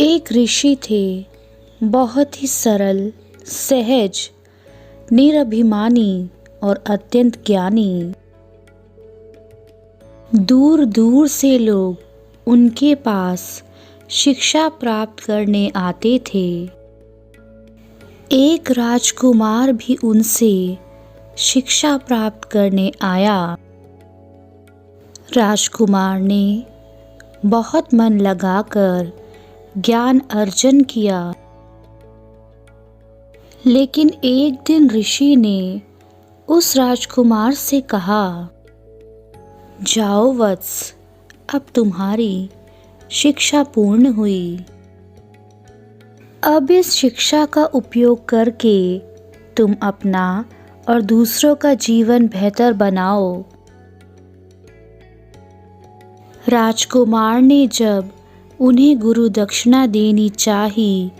एक ऋषि थे, बहुत ही सरल, सहज, निरभिमानी और अत्यंत ज्ञानी। दूर दूर से लोग उनके पास शिक्षा प्राप्त करने आते थे। एक राजकुमार भी उनसे शिक्षा प्राप्त करने आया। राजकुमार ने बहुत मन लगाकर ज्ञान अर्जन किया, लेकिन एक दिन ऋषि ने उस राजकुमार से कहा, जाओ वत्स, अब तुम्हारी शिक्षा पूर्ण हुई। अब इस शिक्षा का उपयोग करके तुम अपना और दूसरों का जीवन बेहतर बनाओ। राजकुमार ने जब उन्हें गुरु दक्षिणा देनी चाही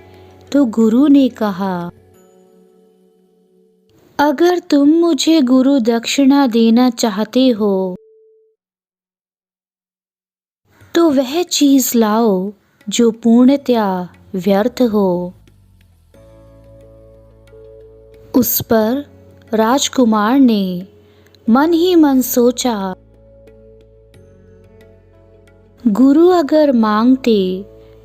तो गुरु ने कहा, अगर तुम मुझे गुरु दक्षिणा देना चाहते हो तो वह चीज लाओ जो पूर्णतया व्यर्थ हो। उस पर राजकुमार ने मन ही मन सोचा, गुरु अगर मांगते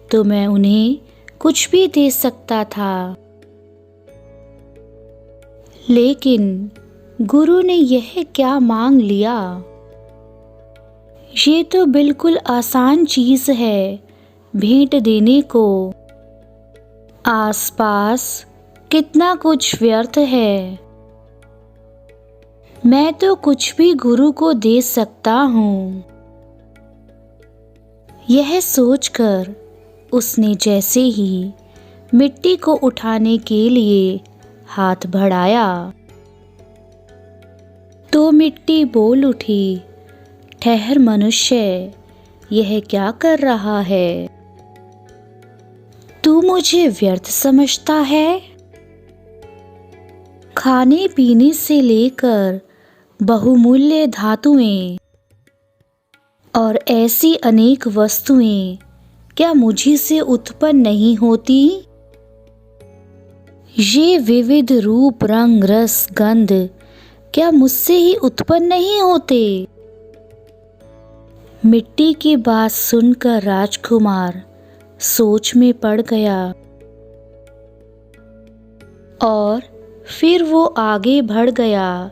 तो मैं उन्हें कुछ भी दे सकता था, लेकिन गुरु ने यह क्या मांग लिया। ये तो बिल्कुल आसान चीज है भेंट देने को। आसपास कितना कुछ व्यर्थ है, मैं तो कुछ भी गुरु को दे सकता हूँ। यह सोचकर उसने जैसे ही मिट्टी को उठाने के लिए हाथ बढ़ाया तो मिट्टी बोल उठी, ठहर मनुष्य, यह क्या कर रहा है? तू मुझे व्यर्थ समझता है? खाने पीने से लेकर बहुमूल्य धातुएं और ऐसी अनेक वस्तुएं क्या मुझी से उत्पन्न नहीं होती? ये विविध रूप, रंग, रस, गंध क्या मुझसे ही उत्पन्न नहीं होते? मिट्टी की बात सुनकर राजकुमार सोच में पड़ गया और फिर वो आगे बढ़ गया।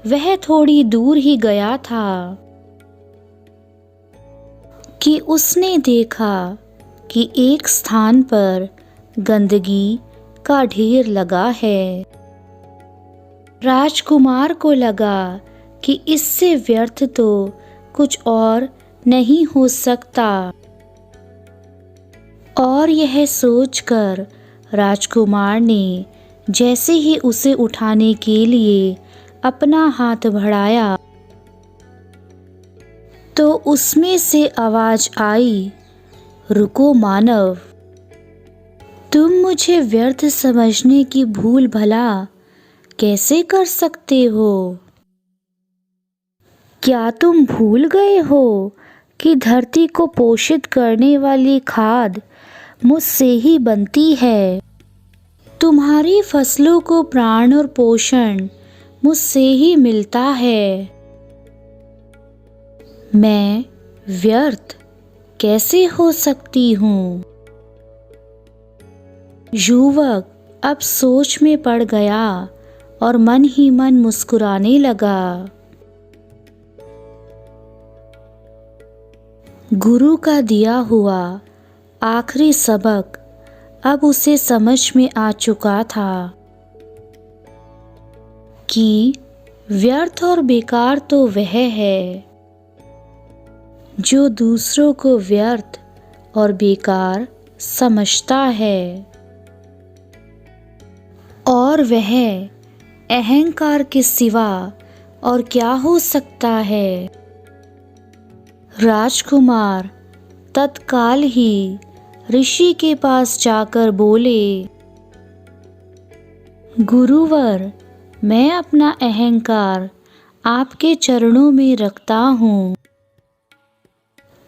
वह थोड़ी दूर ही गया था कि उसने देखा कि एक स्थान पर गंदगी का ढेर लगा है। राजकुमार को लगा कि इससे व्यर्थ तो कुछ और नहीं हो सकता, और यह सोचकर राजकुमार ने जैसे ही उसे उठाने के लिए अपना हाथ बढ़ाया तो उसमें से आवाज आई, रुको मानव, तुम मुझे व्यर्थ समझने की भूल भला कैसे कर सकते हो? क्या तुम भूल गए हो कि धरती को पोषित करने वाली खाद मुझसे ही बनती है? तुम्हारी फसलों को प्राण और पोषण मुझसे ही मिलता है। मैं व्यर्थ कैसे हो सकती हूँ? युवक अब सोच में पड़ गया और मन ही मन मुस्कुराने लगा। गुरु का दिया हुआ आखिरी सबक अब उसे समझ में आ चुका था कि व्यर्थ और बेकार तो वह है जो दूसरों को व्यर्थ और बेकार समझता है, और वह अहंकार के सिवा और क्या हो सकता है। राजकुमार तत्काल ही ऋषि के पास जाकर बोले, गुरुवर, मैं अपना अहंकार आपके चरणों में रखता हूँ,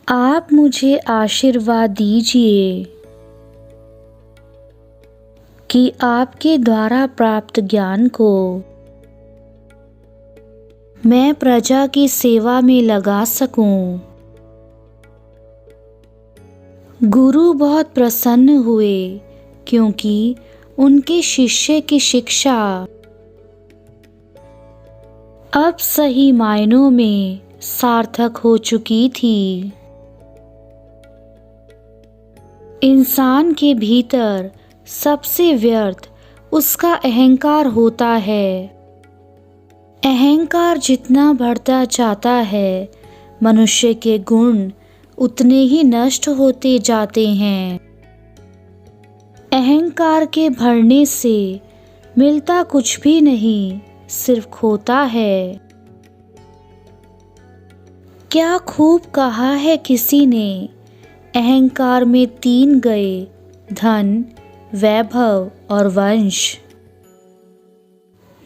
आप मुझे आशीर्वाद दीजिए। कि आपके द्वारा प्राप्त ज्ञान को मैं प्रजा की सेवा में लगा सकूं। गुरु बहुत प्रसन्न हुए क्योंकि उनके शिष्य की शिक्षा अब सही मायनों में सार्थक हो चुकी थी। इंसान के भीतर सबसे व्यर्थ उसका अहंकार होता है। अहंकार जितना बढ़ता जाता है, मनुष्य के गुण उतने ही नष्ट होते जाते हैं। अहंकार के भरने से मिलता कुछ भी नहीं, सिर्फ खोता है। क्या खूब कहा है किसी ने, अहंकार में 3 गए, धन, वैभव और वंश।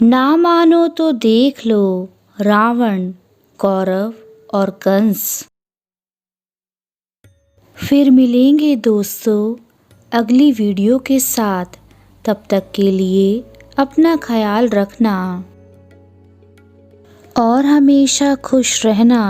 ना मानो तो देख लो रावण, कौरव और कंस। फिर मिलेंगे दोस्तों अगली वीडियो के साथ। तब तक के लिए अपना ख्याल रखना और हमेशा खुश रहना।